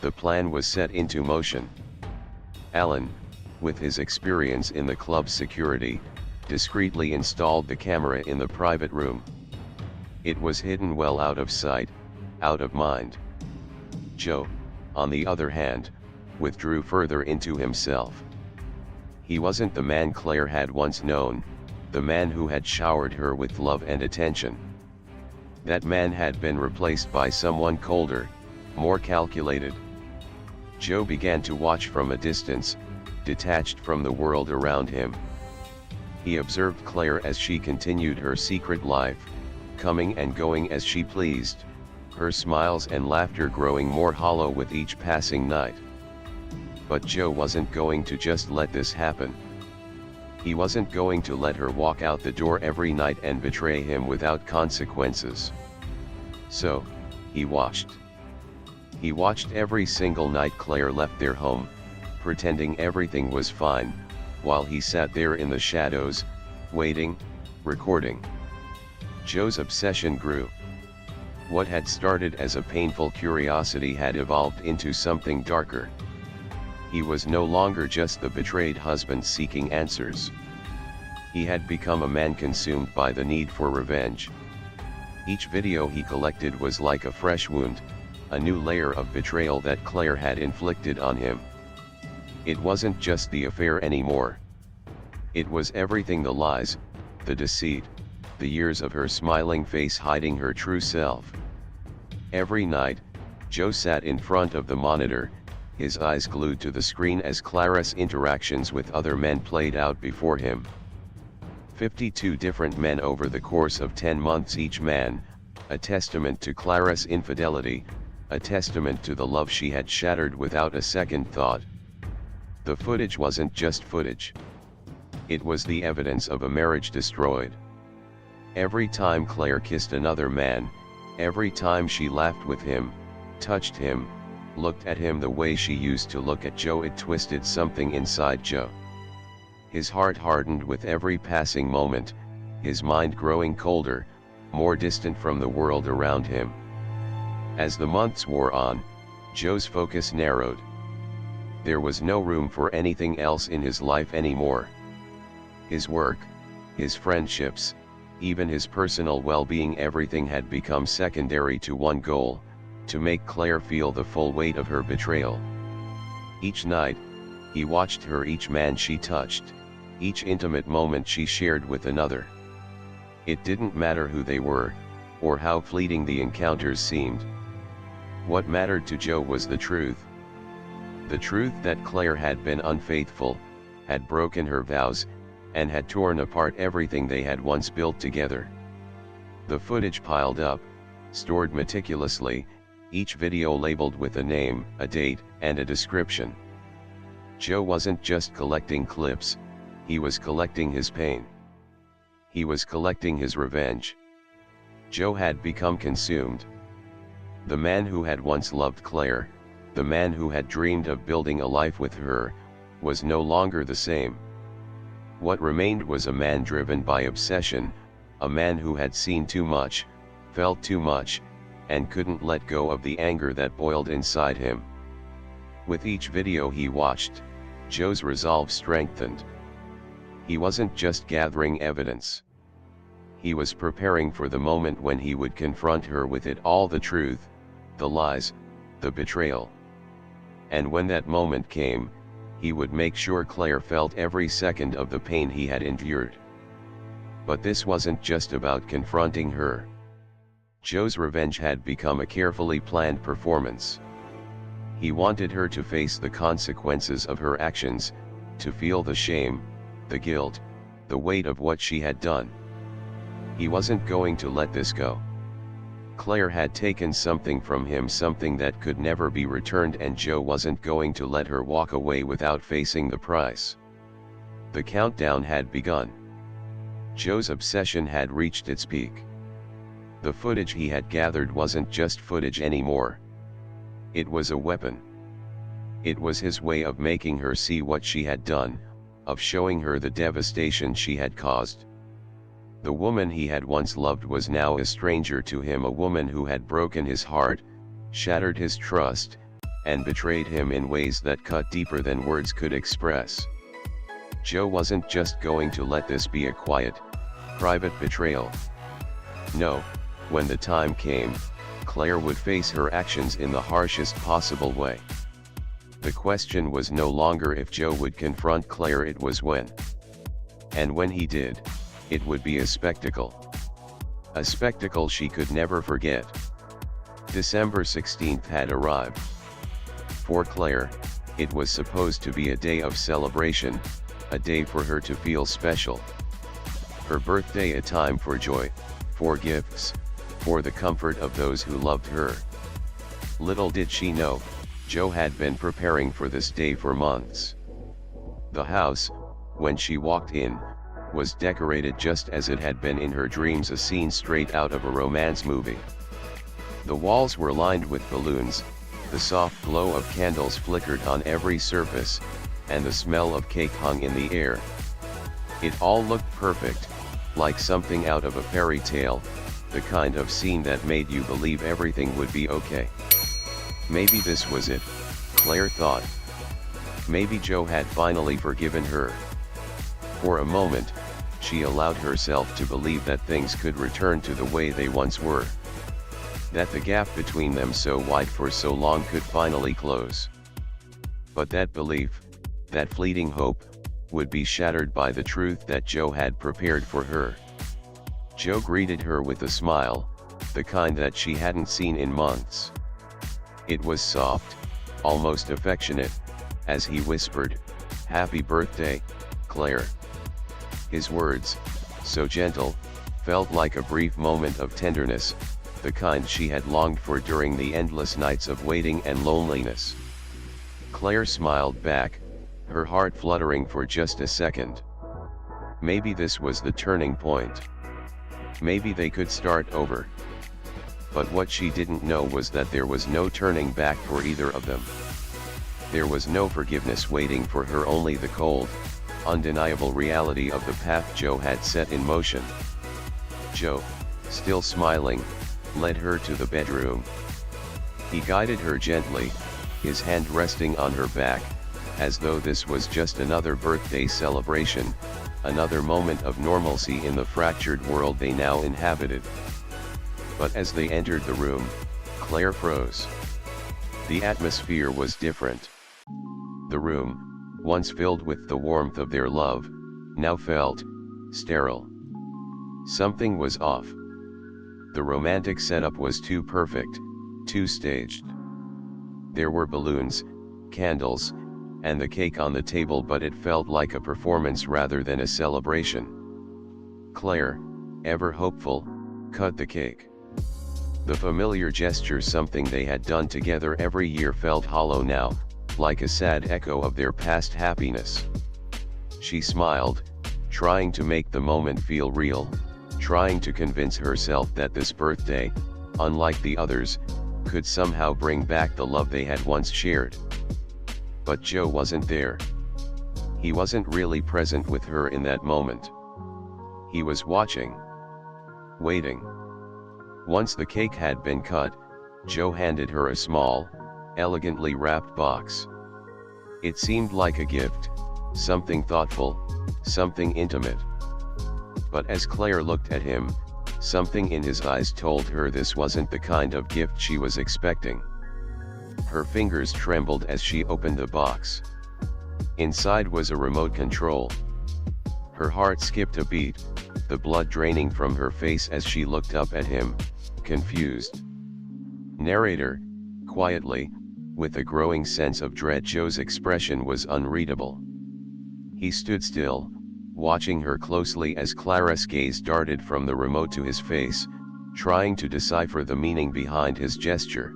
S1: the plan was set into motion. Alan, with his experience in the club's security, discreetly installed the camera in the private room. It was hidden well out of sight, out of mind. Joe, on the other hand, withdrew further into himself. He wasn't the man Clare had once known, the man who had showered her with love and attention. That man had been replaced by someone colder, more calculated. Joe began to watch from a distance, detached from the world around him. He observed Clare as she continued her secret life, coming and going as she pleased, her smiles and laughter growing more hollow with each passing night. But Joe wasn't going to just let this happen. He wasn't going to let her walk out the door every night and betray him without consequences. So, he watched. He watched every single night Clare left their home, pretending everything was fine, while he sat there in the shadows, waiting, recording. Joe's obsession grew. What had started as a painful curiosity had evolved into something darker. He was no longer just the betrayed husband seeking answers. He had become a man consumed by the need for revenge. Each video he collected was like a fresh wound, a new layer of betrayal that Clare had inflicted on him. It wasn't just the affair anymore. It was everything: the lies, the deceit, the years of her smiling face hiding her true self. Every night, Joe sat in front of the monitor, his eyes glued to the screen as Clara's interactions with other men played out before him. 52 different men over the course of 10 months, each man, a testament to Clara's infidelity, a testament to the love she had shattered without a second thought. The footage wasn't just footage. It was the evidence of a marriage destroyed. Every time Clare kissed another man, every time she laughed with him, touched him, looked at him the way she used to look at Joe, it twisted something inside Joe. His heart hardened with every passing moment, his mind growing colder, more distant from the world around him. As the months wore on, Joe's focus narrowed. There was no room for anything else in his life anymore. His work, his friendships, even his personal well-being, everything had become secondary to one goal: to make Clare feel the full weight of her betrayal. Each night, he watched her, each man she touched, each intimate moment she shared with another. It didn't matter who they were, or how fleeting the encounters seemed. What mattered to Joe was the truth. The truth that Clare had been unfaithful, had broken her vows, and had torn apart everything they had once built together. The footage piled up, stored meticulously, each video labeled with a name, a date, and a description. Joe wasn't just collecting clips, he was collecting his pain. He was collecting his revenge. Joe had become consumed. The man who had once loved Clare, the man who had dreamed of building a life with her, was no longer the same. What remained was a man driven by obsession, a man who had seen too much, felt too much, and couldn't let go of the anger that boiled inside him. With each video he watched, Joe's resolve strengthened. He wasn't just gathering evidence. He was preparing for the moment when he would confront her with it all: the truth, the lies, the betrayal. And when that moment came, he would make sure Clare felt every second of the pain he had endured. But this wasn't just about confronting her. Joe's revenge had become a carefully planned performance. He wanted her to face the consequences of her actions, to feel the shame, the guilt, the weight of what she had done. He wasn't going to let this go. Clare had taken something from him, something that could never be returned, and Joe wasn't going to let her walk away without facing the price. The countdown had begun. Joe's obsession had reached its peak. The footage he had gathered wasn't just footage anymore. It was a weapon. It was his way of making her see what she had done, of showing her the devastation she had caused. The woman he had once loved was now a stranger to him, a woman who had broken his heart, shattered his trust, and betrayed him in ways that cut deeper than words could express. Joe wasn't just going to let this be a quiet, private betrayal. No, when the time came, Clare would face her actions in the harshest possible way. The question was no longer if Joe would confront Clare, it was when. And when he did, it would be a spectacle. A spectacle she could never forget. December 16th had arrived. For Clare, it was supposed to be a day of celebration, a day for her to feel special. Her birthday, a time for joy, for gifts, for the comfort of those who loved her. Little did she know, Joe had been preparing for this day for months. The house, when she walked in, was decorated just as it had been in her dreams, a scene straight out of a romance movie. The walls were lined with balloons, the soft glow of candles flickered on every surface, and the smell of cake hung in the air. It all looked perfect, like something out of a fairy tale, the kind of scene that made you believe everything would be okay. Maybe this was it, Claire thought. Maybe Joe had finally forgiven her. For a moment, she allowed herself to believe that things could return to the way they once were. That the gap between them so wide for so long could finally close. But that belief, that fleeting hope, would be shattered by the truth that Joe had prepared for her. Joe greeted her with a smile, the kind that she hadn't seen in months. It was soft, almost affectionate, as he whispered, "Happy birthday, Claire." His words, so gentle, felt like a brief moment of tenderness, the kind she had longed for during the endless nights of waiting and loneliness. Claire smiled back, her heart fluttering for just a second. Maybe this was the turning point. Maybe they could start over. But what she didn't know was that there was no turning back for either of them. There was no forgiveness waiting for her, only the cold, undeniable reality of the path Joe had set in motion. Joe, still smiling, led her to the bedroom. He guided her gently, his hand resting on her back, as though this was just another birthday celebration, another moment of normalcy in the fractured world they now inhabited. But as they entered the room, Claire froze. The atmosphere was different. The room, once filled with the warmth of their love, now felt sterile. Something was off. The romantic setup was too perfect, too staged. There were balloons, candles, and the cake on the table, but it felt like a performance rather than a celebration. Claire, ever hopeful, cut the cake. The familiar gesture, something they had done together every year, felt hollow now, like a sad echo of their past happiness. She smiled, trying to make the moment feel real, trying to convince herself that this birthday, unlike the others, could somehow bring back the love they had once shared. But Joe wasn't there. He wasn't really present with her in that moment. He was watching. Waiting. Once the cake had been cut, Joe handed her a small, elegantly wrapped box. It seemed like a gift, something thoughtful, something intimate. But as Claire looked at him, something in his eyes told her this wasn't the kind of gift she was expecting. Her fingers trembled as she opened the box. Inside was a remote control. Her heart skipped a beat, the blood draining from her face as she looked up at him, confused. Narrator, quietly, with a growing sense of dread. Joe's expression was unreadable. He stood still, watching her closely as Clara's gaze darted from the remote to his face, trying to decipher the meaning behind his gesture.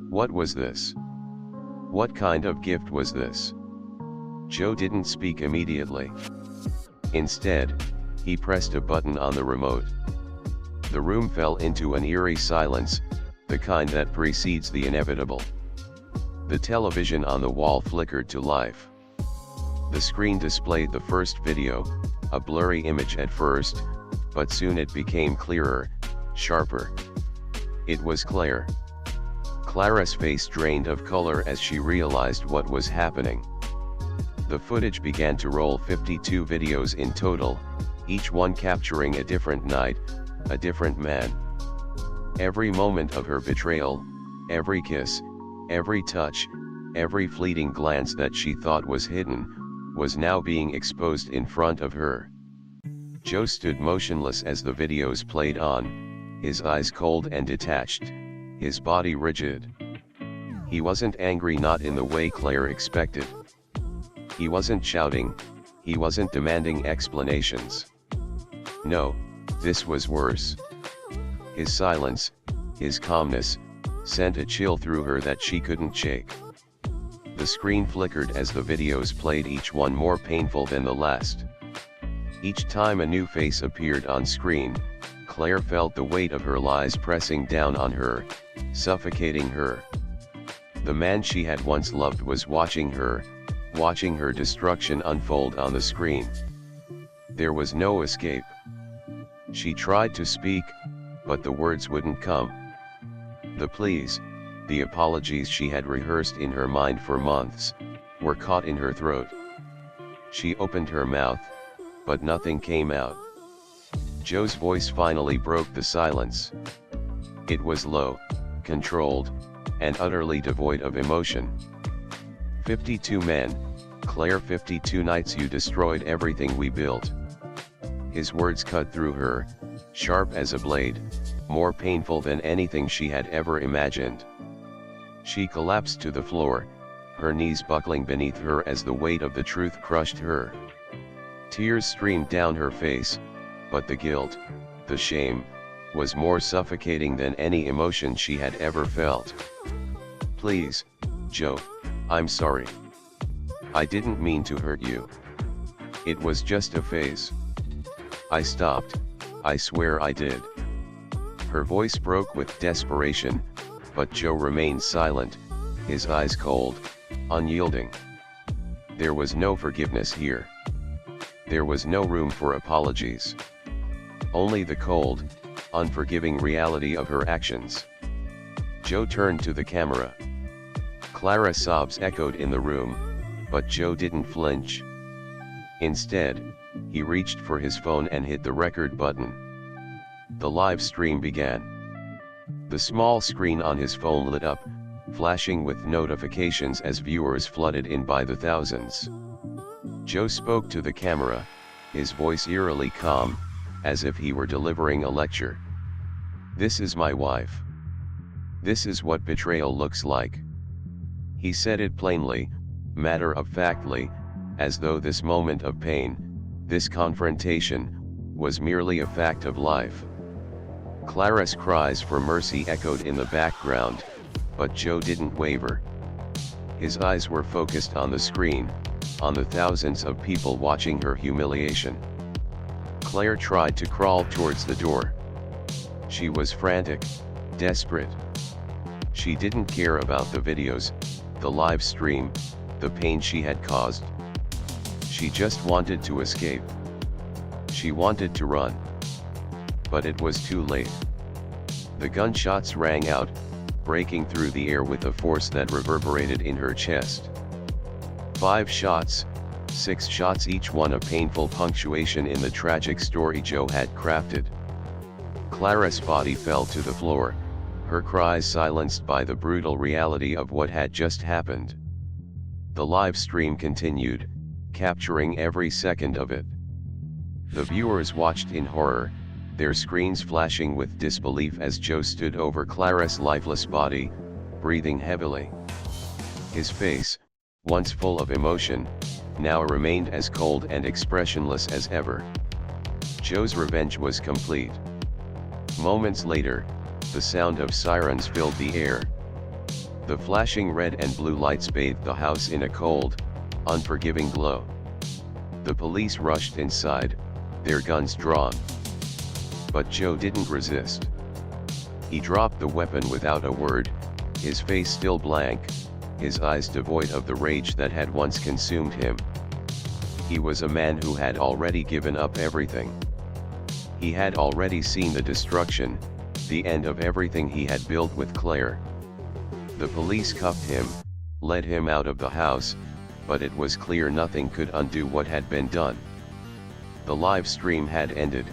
S1: What was this? What kind of gift was this? Joe didn't speak immediately. Instead, he pressed a button on the remote. The room fell into an eerie silence, the kind that precedes the inevitable. The television on the wall flickered to life. The screen displayed the first video, a blurry image at first, but soon it became clearer, sharper. It was Claire. Clara's face drained of color as she realized what was happening. The footage began to roll, 52 videos in total, each one capturing a different night, a different man. Every moment of her betrayal, every kiss, every touch, every fleeting glance that she thought was hidden, was now being exposed in front of her. Joe stood motionless as the videos played on, his eyes cold and detached, his body rigid. He wasn't angry, not in the way Claire expected. He wasn't shouting, he wasn't demanding explanations. No, this was worse. His silence, his calmness, sent a chill through her that she couldn't shake. The screen flickered as the videos played, each one more painful than the last. Each time a new face appeared on screen, Clare felt the weight of her lies pressing down on her, suffocating her. The man she had once loved was watching her destruction unfold on the screen. There was no escape. She tried to speak, but the words wouldn't come. The pleas, the apologies she had rehearsed in her mind for months, were caught in her throat. She opened her mouth, but nothing came out. Joe's voice finally broke the silence. It was low, controlled, and utterly devoid of emotion. 52 men, Clare, 52 nights you destroyed everything we built. His words cut through her, sharp as a blade, more painful than anything she had ever imagined. She collapsed to the floor, her knees buckling beneath her as the weight of the truth crushed her. Tears streamed down her face, but the guilt, the shame, was more suffocating than any emotion she had ever felt. Please, Joe, I'm sorry. I didn't mean to hurt you. It was just a phase. I stopped, I swear I did. Her voice broke with desperation, but Joe remained silent, his eyes cold, unyielding. There was no forgiveness here. There was no room for apologies. Only the cold, unforgiving reality of her actions. Joe turned to the camera. Clara's sobs echoed in the room, but Joe didn't flinch. Instead, he reached for his phone and hit the record button. The live stream began. The small screen on his phone lit up, flashing with notifications as viewers flooded in by the thousands. Joe spoke to the camera, his voice eerily calm, as if he were delivering a lecture. This is my wife. This is what betrayal looks like. He said it plainly, matter-of-factly, as though this moment of pain, this confrontation, was merely a fact of life. Clara's cries for mercy echoed in the background, but Joe didn't waver. His eyes were focused on the screen, on the thousands of people watching her humiliation. Clare tried to crawl towards the door. She was frantic, desperate. She didn't care about the videos, the live stream, the pain she had caused. She just wanted to escape. She wanted to run. But it was too late. The gunshots rang out, breaking through the air with a force that reverberated in her chest. 5 shots, 6 shots, each one a painful punctuation in the tragic story Joe had crafted. Clara's body fell to the floor, her cries silenced by the brutal reality of what had just happened. The live stream continued, capturing every second of it. The viewers watched in horror, their screens flashing with disbelief as Joe stood over Clara's lifeless body, breathing heavily. His face, once full of emotion, now remained as cold and expressionless as ever. Joe's revenge was complete. Moments later, the sound of sirens filled the air. The flashing red and blue lights bathed the house in a cold, unforgiving glow. The police rushed inside, their guns drawn. But Joe didn't resist. He dropped the weapon without a word, his face still blank, his eyes devoid of the rage that had once consumed him. He was a man who had already given up everything. He had already seen the destruction, the end of everything he had built with Clare. The police cuffed him, led him out of the house, but it was clear nothing could undo what had been done. The live stream had ended,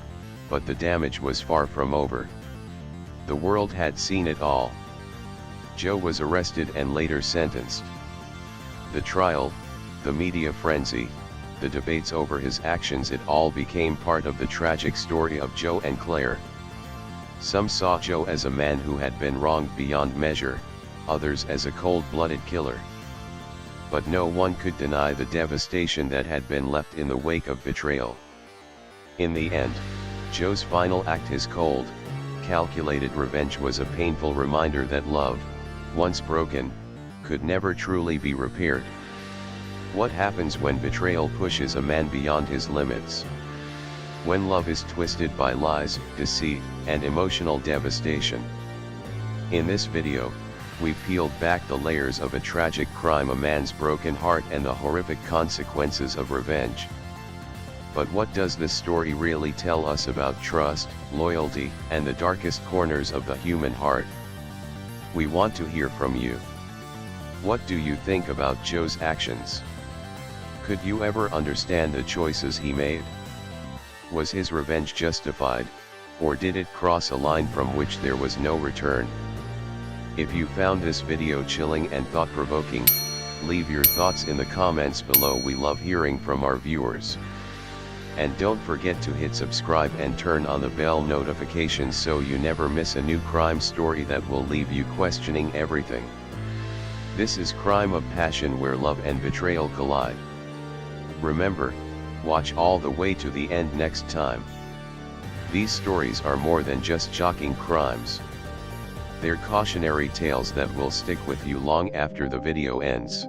S1: but the damage was far from over. The world had seen it all. Joe was arrested and later sentenced. The trial, the media frenzy, the debates over his actions, it all became part of the tragic story of Joe and Clare. Some saw Joe as a man who had been wronged beyond measure, others as a cold-blooded killer. But no one could deny the devastation that had been left in the wake of betrayal. In the end, Joe's final act, his cold, calculated revenge, was a painful reminder that love, once broken, could never truly be repaired. What happens when betrayal pushes a man beyond his limits? When love is twisted by lies, deceit, and emotional devastation. In this video, we peeled back the layers of a tragic crime, a man's broken heart, and the horrific consequences of revenge. But what does this story really tell us about trust, loyalty, and the darkest corners of the human heart? We want to hear from you. What do you think about Joe's actions? Could you ever understand the choices he made? Was his revenge justified, or did it cross a line from which there was no return? If you found this video chilling and thought-provoking, leave your thoughts in the comments below. We love hearing from our viewers. And don't forget to hit subscribe and turn on the bell notifications so you never miss a new crime story that will leave you questioning everything. This is Crime of Passion, where love and betrayal collide. Remember, watch all the way to the end next time. These stories are more than just shocking crimes. They're cautionary tales that will stick with you long after the video ends.